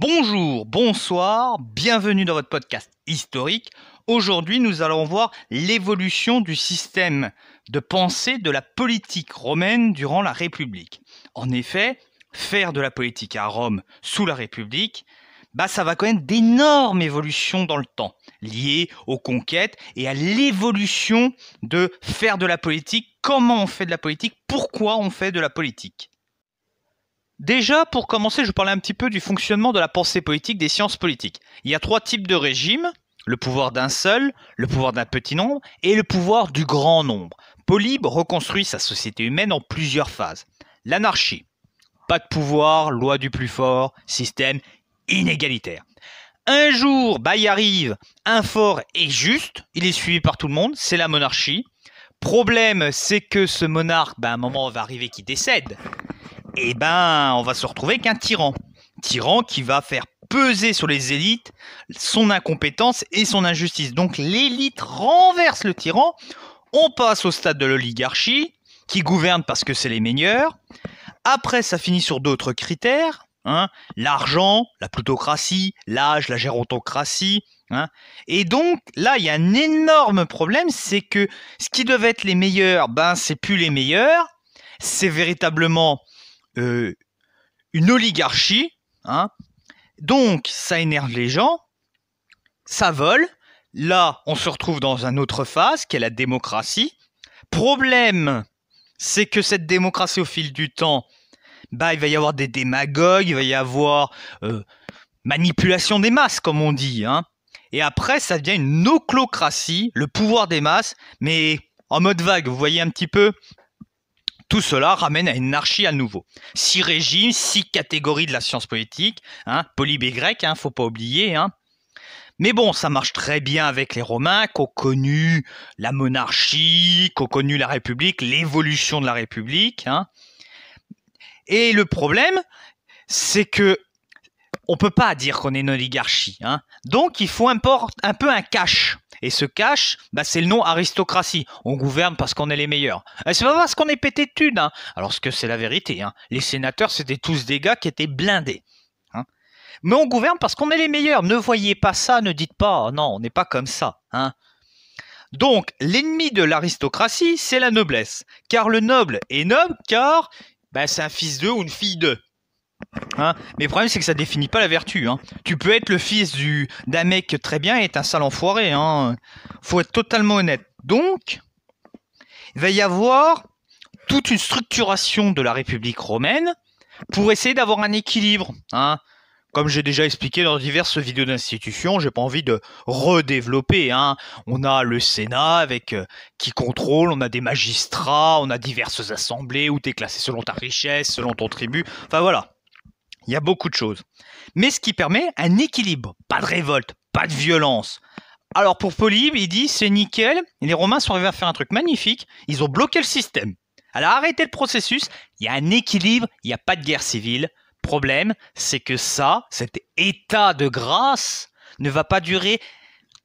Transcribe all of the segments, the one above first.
Bonjour, bonsoir, bienvenue dans votre podcast historique. Aujourd'hui, nous allons voir l'évolution du système de pensée de la politique romaine durant la République. En effet, faire de la politique à Rome sous la République, ça va connaître d'énormes évolutions dans le temps, liées aux conquêtes et à l'évolution de faire de la politique, comment on fait de la politique, pourquoi on fait de la politique. Déjà, pour commencer, je vais parler un petit peu du fonctionnement de la pensée politique, des sciences politiques. Il y a trois types de régimes, le pouvoir d'un seul, le pouvoir d'un petit nombre et le pouvoir du grand nombre. Polybe reconstruit sa société humaine en plusieurs phases. L'anarchie, pas de pouvoir, loi du plus fort, système inégalitaire. Un jour, il arrive un fort et juste, il est suivi par tout le monde, c'est la monarchie. Problème, c'est que ce monarque, à un moment va arriver qui décède. Et on va se retrouver avec un tyran. Tyran qui va faire peser sur les élites son incompétence et son injustice. Donc l'élite renverse le tyran. On passe au stade de l'oligarchie, qui gouverne parce que c'est les meilleurs. Après, ça finit sur d'autres critères. L'argent, la plutocratie, l'âge, la gérontocratie. Et donc, là, il y a un énorme problème, c'est que ce qui devait être les meilleurs, c'est plus les meilleurs. C'est véritablement une oligarchie, donc ça énerve les gens, ça vole. Là, on se retrouve dans une autre phase qui est la démocratie. Problème, c'est que cette démocratie, au fil du temps, il va y avoir des démagogues, il va y avoir manipulation des masses, comme on dit. Et après, ça devient une oclocratie, le pouvoir des masses, mais en mode vague, vous voyez un petit peu. Tout cela ramène à une anarchie à nouveau. 6 régimes, 6 catégories de la science politique, Polybe et grec, faut pas oublier. Mais bon, ça marche très bien avec les Romains, qui ont connu la monarchie, qui ont connu la République, l'évolution de la République. Et le problème, c'est que on peut pas dire qu'on est une oligarchie. Donc il faut un peu un cash. Et ce cash, c'est le nom aristocratie. On gouverne parce qu'on est les meilleurs. C'est pas parce qu'on est pété de thunes, alors que c'est la vérité. Les sénateurs, c'était tous des gars qui étaient blindés. Mais on gouverne parce qu'on est les meilleurs. Ne voyez pas ça, ne dites pas, non, on n'est pas comme ça. Donc, l'ennemi de l'aristocratie, c'est la noblesse. Car le noble est noble, car c'est un fils d'eux ou une fille d'eux. Mais le problème, c'est que ça définit pas la vertu. Tu peux être le fils d'un mec très bien et être un sale enfoiré. Faut être totalement honnête. Donc, il va y avoir toute une structuration de la République romaine pour essayer d'avoir un équilibre. Comme j'ai déjà expliqué dans diverses vidéos d'institutions, j'ai pas envie de redévelopper. On a le Sénat avec qui contrôle, on a des magistrats, on a diverses assemblées où tu es classé selon ta richesse, selon ton tribut. Enfin voilà. Il y a beaucoup de choses. Mais ce qui permet un équilibre. Pas de révolte, pas de violence. Alors pour Polybe, il dit c'est nickel. Les Romains sont arrivés à faire un truc magnifique. Ils ont bloqué le système. Alors arrêtez le processus. Il y a un équilibre. Il n'y a pas de guerre civile. Problème, c'est que cet état de grâce ne va pas durer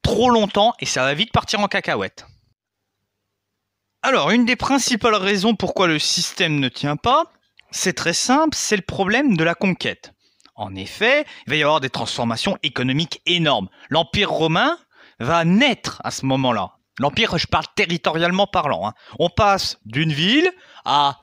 trop longtemps et ça va vite partir en cacahuète. Alors une des principales raisons pourquoi le système ne tient pas, c'est très simple, c'est le problème de la conquête. En effet, il va y avoir des transformations économiques énormes. L'Empire romain va naître à ce moment-là. L'Empire, je parle territorialement parlant. On passe d'une ville à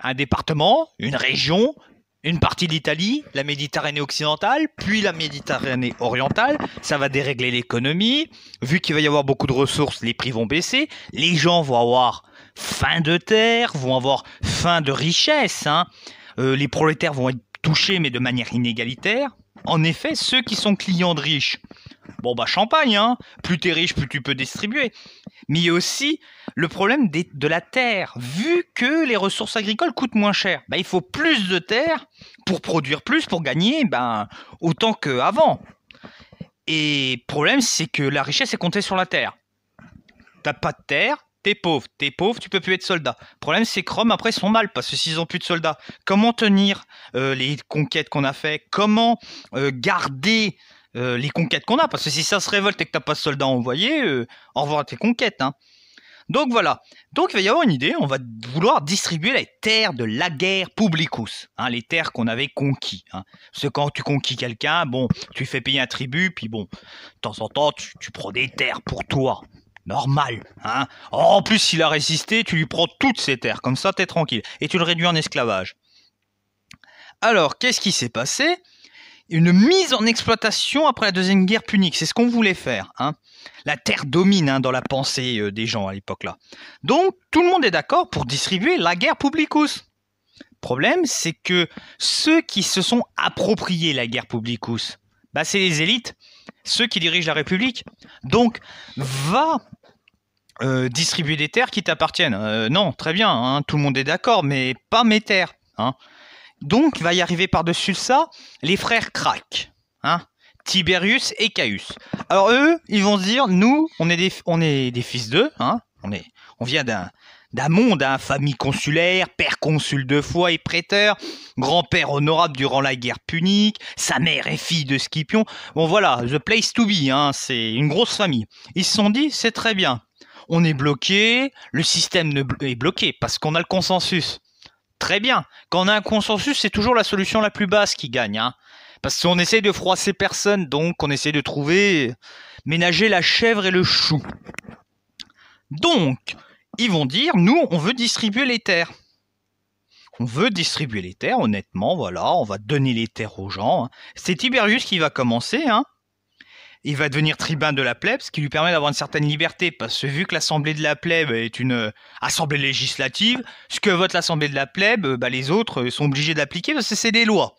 un département, une région, une partie de l'Italie, la Méditerranée occidentale, puis la Méditerranée orientale. Ça va dérégler l'économie. Vu qu'il va y avoir beaucoup de ressources, les prix vont baisser. Les gens vont avoir faim de terre, vont avoir faim de richesse. Les prolétaires vont être touchés, mais de manière inégalitaire. En effet, ceux qui sont clients de riches, champagne, plus t'es riche, plus tu peux distribuer. Mais il y a aussi le problème de la terre. Vu que les ressources agricoles coûtent moins cher, il faut plus de terre pour produire plus, pour gagner autant qu'avant. Et le problème, c'est que la richesse est comptée sur la terre. T'as pas de terre, t'es pauvre, tu peux plus être soldat. Le problème, c'est que Rome, après, ils sont mal, parce que s'ils ont plus de soldats, comment tenir les conquêtes qu'on a fait? Comment garder les conquêtes qu'on a? Parce que si ça se révolte et que t'as pas de soldats envoyés, au revoir à tes conquêtes. Donc voilà. Donc il va y avoir une idée, on va vouloir distribuer les terres de l'ager publicus, hein, les terres qu'on avait conquis. Hein. Parce que quand tu conquis quelqu'un, bon, tu fais payer un tribut, puis bon, de temps en temps, tu prends des terres pour toi. Normal. Hein. En plus, s'il a résisté, tu lui prends toutes ces terres, comme ça, t'es tranquille. Et tu le réduis en esclavage. Alors, qu'est-ce qui s'est passé? Une mise en exploitation après la Deuxième Guerre punique, c'est ce qu'on voulait faire. Hein. La terre domine hein, dans la pensée des gens à l'époque-là. Donc, tout le monde est d'accord pour distribuer l'ager publicus. Problème, c'est que ceux qui se sont appropriés l'ager publicus, bah, c'est les élites, ceux qui dirigent la République. Donc, va distribuer des terres qui t'appartiennent. Non, très bien, hein, tout le monde est d'accord, mais pas mes terres. Hein. Donc, va y arriver par-dessus ça, les frères Crac, hein, Tiberius et Caius. Alors eux, ils vont se dire, nous, on est des fils d'eux, hein, on vient d'un monde, hein, famille consulaire, père consul 2 fois et prêteur, grand-père honorable durant la guerre punique, sa mère est fille de Scipion. Bon voilà, the place to be, hein, c'est une grosse famille. Ils se sont dit, c'est très bien, on est bloqué, le système est bloqué parce qu'on a le consensus. Très bien. Quand on a un consensus, c'est toujours la solution la plus basse qui gagne. Hein. Parce qu'on essaie de froisser personne, donc on essaie de trouver, ménager la chèvre et le chou. Donc, ils vont dire, nous, on veut distribuer les terres. On veut distribuer les terres, honnêtement, voilà, on va donner les terres aux gens. Hein. C'est Tiberius qui va commencer, hein. Il va devenir tribun de la plèbe, ce qui lui permet d'avoir une certaine liberté, parce que vu que l'assemblée de la plèbe est une assemblée législative, ce que vote l'assemblée de la plèbe, bah, les autres sont obligés d'appliquer parce que c'est des lois.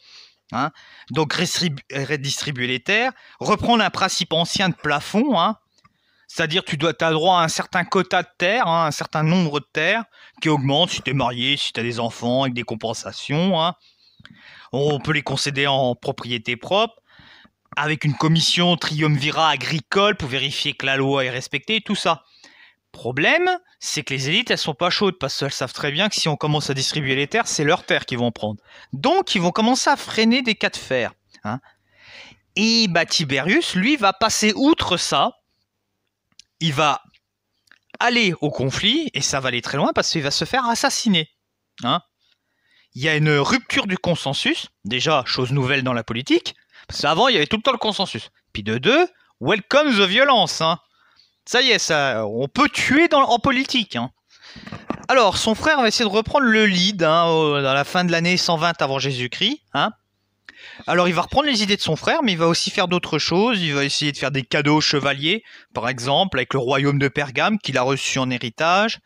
Hein. Donc redistribuer les terres, reprendre un principe ancien de plafond, hein. C'est-à-dire tu as droit à un certain quota de terres, hein, un certain nombre de terres, qui augmente si tu es marié, si tu as des enfants, avec des compensations. Hein. On peut les concéder en propriété propre, avec une commission triumvirat agricole pour vérifier que la loi est respectée, tout ça. Problème, c'est que les élites, elles sont pas chaudes, parce qu'elles savent très bien que si on commence à distribuer les terres, c'est leurs terres qu'ils vont prendre. Donc, ils vont commencer à freiner des cas de fer. Hein. Et bah, Tiberius, lui, va passer outre ça. Il va aller au conflit, et ça va aller très loin, parce qu'il va se faire assassiner. Hein. Il y a une rupture du consensus, déjà, chose nouvelle dans la politique. Parce qu'avant, il y avait tout le temps le consensus. Puis de deux, welcome the violence. Hein. Ça y est, ça, on peut tuer en politique. Hein. Alors, son frère va essayer de reprendre le lead hein, dans la fin de l'année 120 avant Jésus-Christ. Hein. Alors, il va reprendre les idées de son frère, mais il va aussi faire d'autres choses. Il va essayer de faire des cadeaux aux chevaliers, par exemple, avec le royaume de Pergame qu'il a reçu en héritage.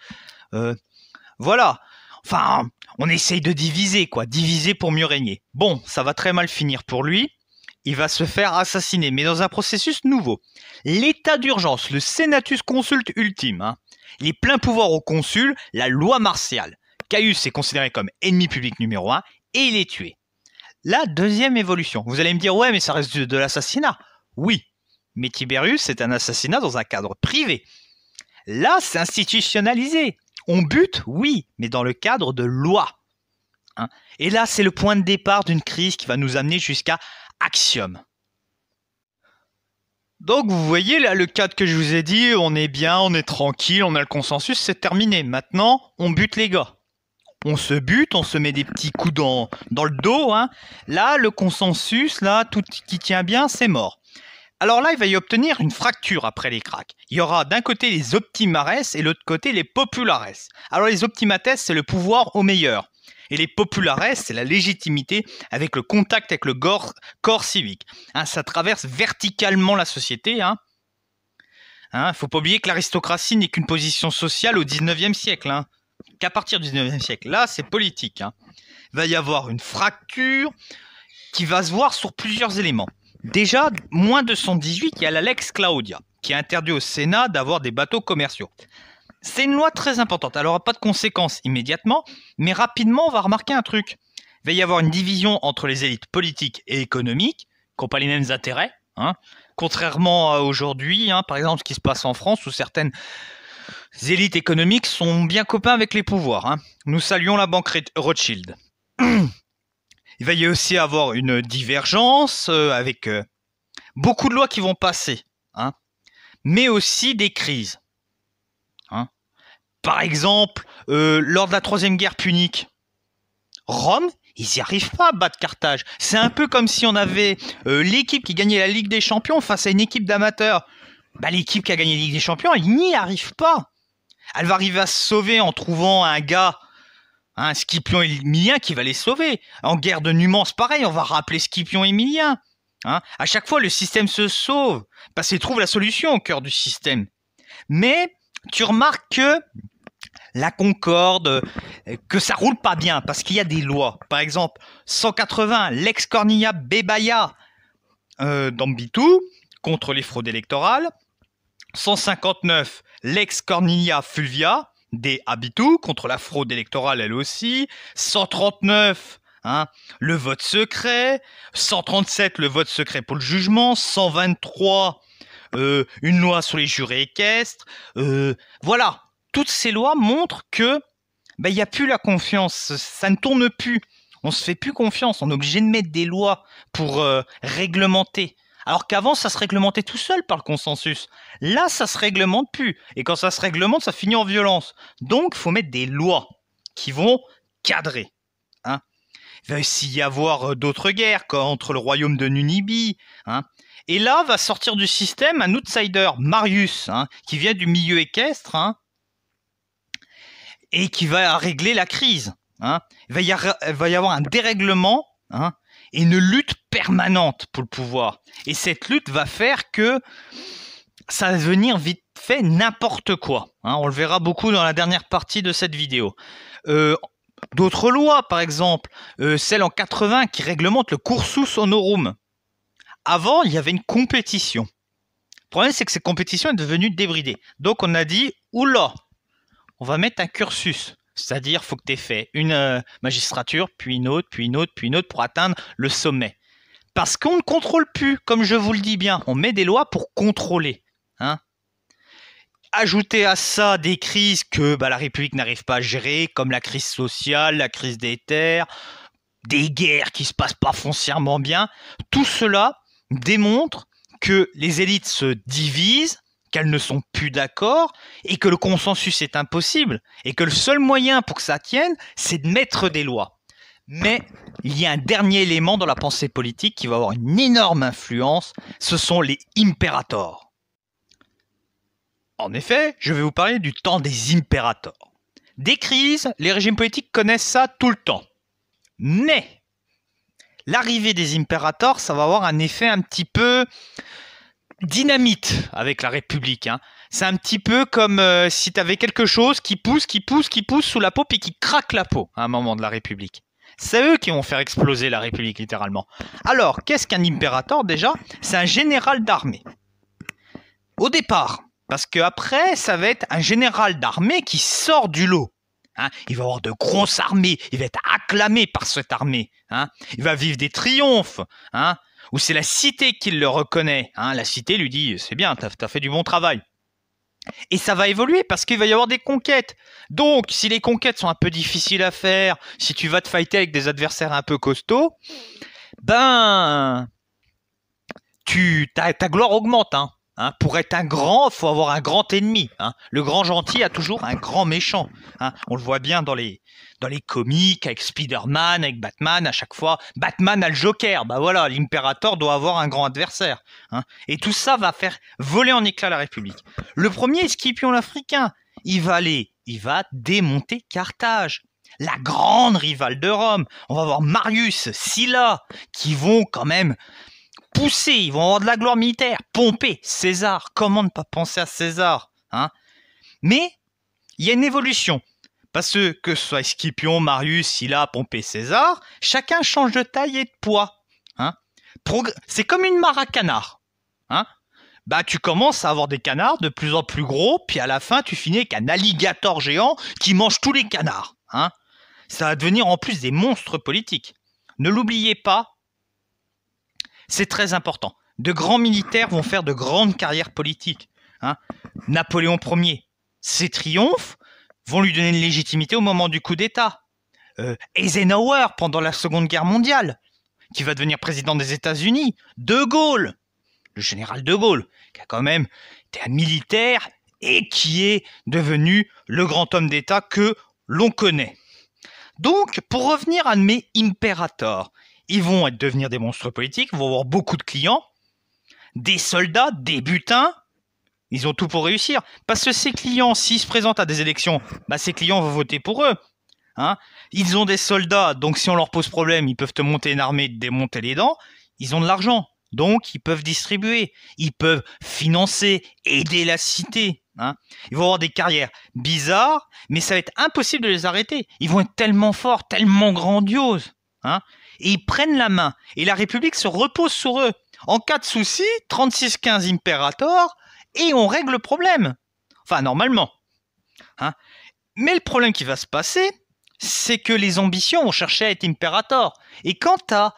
Voilà. Enfin, on essaye de diviser, quoi. Diviser pour mieux régner. Bon, ça va très mal finir pour lui. Il va se faire assassiner, mais dans un processus nouveau. L'état d'urgence, le senatus consulte ultime. Hein. Les pleins pouvoirs au consul, la loi martiale. Caius est considéré comme ennemi public numéro 1 et il est tué. La deuxième évolution. Vous allez me dire, ouais, mais ça reste de l'assassinat. Oui, mais Tiberius, c'est un assassinat dans un cadre privé. Là, c'est institutionnalisé. On bute, oui, mais dans le cadre de loi. Hein. Et là, c'est le point de départ d'une crise qui va nous amener jusqu'à Axiome. Donc vous voyez là le cadre que je vous ai dit, on est bien, on est tranquille, on a le consensus, c'est terminé. Maintenant, on bute les gars. On se bute, on se met des petits coups dans le dos. Hein. Là, le consensus, là, tout qui tient bien, c'est mort. Alors là, il va y obtenir une fracture après les cracks. Il y aura d'un côté les optimares et de l'autre côté les populares. Alors les optimates, c'est le pouvoir au meilleur. Et les populares, c'est la légitimité avec le contact avec le corps civique. Hein, ça traverse verticalement la société. Hein. Faut pas oublier que l'aristocratie n'est qu'une position sociale au 19e siècle. Hein. Qu'à partir du 19e siècle, là, c'est politique. Hein. Il va y avoir une fracture qui va se voir sur plusieurs éléments. Déjà, moins 218, il y a la Lex Claudia, qui interdit au Sénat d'avoir des bateaux commerciaux. C'est une loi très importante, elle n'aura pas de conséquences immédiatement, mais rapidement on va remarquer un truc. Il va y avoir une division entre les élites politiques et économiques, qui n'ont pas les mêmes intérêts, hein, contrairement à aujourd'hui, hein, par exemple ce qui se passe en France, où certaines élites économiques sont bien copains avec les pouvoirs. Hein. Nous saluons la banque Rothschild. Il va y aussi avoir une divergence avec beaucoup de lois qui vont passer, hein, mais aussi des crises. Hein. Par exemple, lors de la Troisième Guerre punique, Rome, ils n'y arrivent pas à battre Carthage. C'est un peu comme si on avait l'équipe qui gagnait la Ligue des Champions face à une équipe d'amateurs. Bah, l'équipe qui a gagné la Ligue des Champions, elle n'y arrive pas. Elle va arriver à se sauver en trouvant un gars, un Scipion Émilien qui va les sauver. En guerre de Numance, pareil, on va rappeler Scipion Émilien. À chaque fois, le système se sauve parce qu'il trouve la solution au cœur du système. Mais tu remarques que la concorde, que ça roule pas bien parce qu'il y a des lois. Par exemple, 180, Lex Cornelia Bebaia d'Ambitu contre les fraudes électorales. 159, Lex Cornelia Fulvia des Abitu contre la fraude électorale elle aussi. 139, le vote secret. 137, le vote secret pour le jugement. 123, une loi sur les jurés équestres. Voilà. Toutes ces lois montrent que il n'y a plus la confiance, ça ne tourne plus, on se fait plus confiance, on est obligé de mettre des lois pour réglementer. Alors qu'avant, ça se réglementait tout seul par le consensus. Là, ça se réglemente plus. Et quand ça se réglemente, ça finit en violence. Donc, il faut mettre des lois qui vont cadrer. Il va aussi y avoir d'autres guerres, contre le royaume de Nunibie. Et là, va sortir du système un outsider, Marius, qui vient du milieu équestre, et qui va régler la crise. Il va y avoir un dérèglement et une lutte permanente pour le pouvoir. Et cette lutte va faire que ça va devenir vite fait n'importe quoi. On le verra beaucoup dans la dernière partie de cette vidéo. D'autres lois, par exemple, celle en 80 qui réglemente le cursus honorum. Avant, il y avait une compétition. Le problème, c'est que cette compétition est devenue débridée. Donc, on a dit, oula, on va mettre un cursus, c'est-à-dire faut que tu aies fait une magistrature, puis une autre, puis une autre, puis une autre pour atteindre le sommet. Parce qu'on ne contrôle plus, comme je vous le dis bien, on met des lois pour contrôler. Ajouter à ça des crises que la République n'arrive pas à gérer, comme la crise sociale, la crise des terres, des guerres qui se passent pas foncièrement bien, tout cela démontre que les élites se divisent, qu'elles ne sont plus d'accord et que le consensus est impossible et que le seul moyen pour que ça tienne, c'est de mettre des lois. Mais il y a un dernier élément dans la pensée politique qui va avoir une énorme influence, ce sont les impérators. En effet, je vais vous parler du temps des impérators. Des crises, les régimes politiques connaissent ça tout le temps. Mais l'arrivée des impérators, ça va avoir un effet un petit peu dynamite avec la République. C'est un petit peu comme si tu avais quelque chose qui pousse sous la peau puis qui craque la peau à un moment de la République. C'est eux qui vont faire exploser la République littéralement. Alors, qu'est-ce qu'un impérator déjà? C'est un général d'armée. Au départ, parce qu'après, ça va être un général d'armée qui sort du lot. Il va avoir de grosses armées, il va être acclamé par cette armée. Il va vivre des triomphes. Où c'est la cité qui le reconnaît. La cité lui dit « c'est bien, t'as fait du bon travail ». Et ça va évoluer parce qu'il va y avoir des conquêtes. Donc, si les conquêtes sont un peu difficiles à faire, si tu vas te fighter avec des adversaires un peu costauds, ta gloire augmente. Pour être un grand, il faut avoir un grand ennemi. Le grand gentil a toujours un grand méchant. On le voit bien dans les comics, avec Spider-Man, avec Batman, à chaque fois. Batman a le Joker. Voilà, l'impérator doit avoir un grand adversaire. Et tout ça va faire voler en éclats la République. Le premier est Scipion l'Africain. Il va démonter Carthage, la grande rivale de Rome. On va voir Marius, Sylla, qui vont quand même pousser, ils vont avoir de la gloire militaire, pomper. César, comment ne pas penser à César, Mais il y a une évolution. Parce que ce soit Scipion, Marius, Sylla, Pompée, César, chacun change de taille et de poids. C'est comme une mare à canards. Tu commences à avoir des canards de plus en plus gros, puis à la fin, tu finis avec un alligator géant qui mange tous les canards. Ça va devenir en plus des monstres politiques. Ne l'oubliez pas, c'est très important. De grands militaires vont faire de grandes carrières politiques. Napoléon Ier, ses triomphes vont lui donner une légitimité au moment du coup d'État. Eisenhower pendant la Seconde Guerre mondiale, qui va devenir président des États-Unis. De Gaulle, le général de Gaulle, qui a quand même été un militaire et qui est devenu le grand homme d'État que l'on connaît. Donc, pour revenir à mes impérators, ils vont devenir des monstres politiques, vont avoir beaucoup de clients, des soldats, des butins. Ils ont tout pour réussir. Parce que ces clients, s'ils se présentent à des élections, ces clients vont voter pour eux. Ils ont des soldats, donc si on leur pose problème, ils peuvent te monter une armée, te démonter les dents. Ils ont de l'argent, donc ils peuvent distribuer. Ils peuvent financer, aider la cité. Ils vont avoir des carrières bizarres, mais ça va être impossible de les arrêter. Ils vont être tellement forts, tellement grandioses. Et ils prennent la main. Et la République se repose sur eux. En cas de souci, 36-15 impérators, et on règle le problème. Enfin, normalement. Mais le problème qui va se passer, c'est que les ambitions vont chercher à être impérators. Et quand t'as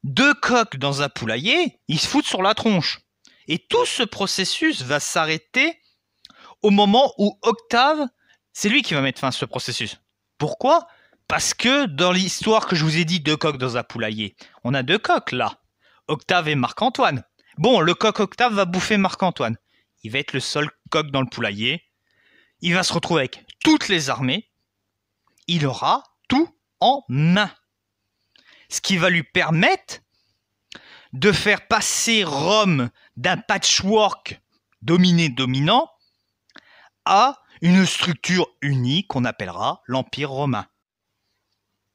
2 coqs dans un poulailler, ils se foutent sur la tronche. Et tout ce processus va s'arrêter au moment où Octave, c'est lui qui va mettre fin à ce processus. Pourquoi ? Parce que dans l'histoire que je vous ai dit, 2 coqs dans un poulailler, on a 2 coqs là. Octave et Marc-Antoine. Bon, le coq Octave va bouffer Marc-Antoine. Il va être le seul coq dans le poulailler. Il va se retrouver avec toutes les armées. Il aura tout en main. Ce qui va lui permettre de faire passer Rome d'un patchwork dominé-dominant à une structure unique qu'on appellera l'Empire romain.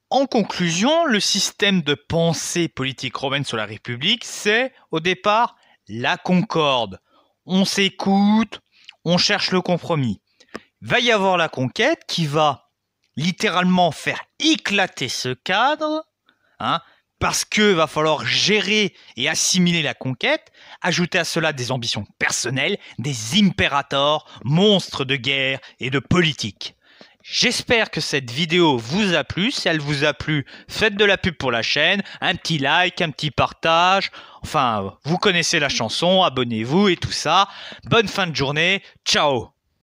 En conclusion, le système de pensée politique romaine sur la République, c'est au départ la concorde. On s'écoute, on cherche le compromis. Il va y avoir la conquête qui va littéralement faire éclater ce cadre, parce que va falloir gérer et assimiler la conquête, ajouter à cela des ambitions personnelles, des impérators, monstres de guerre et de politique. J'espère que cette vidéo vous a plu. Si elle vous a plu, faites de la pub pour la chaîne, un petit like, un petit partage. Enfin, vous connaissez la chanson, abonnez-vous et tout ça. Bonne fin de journée, ciao!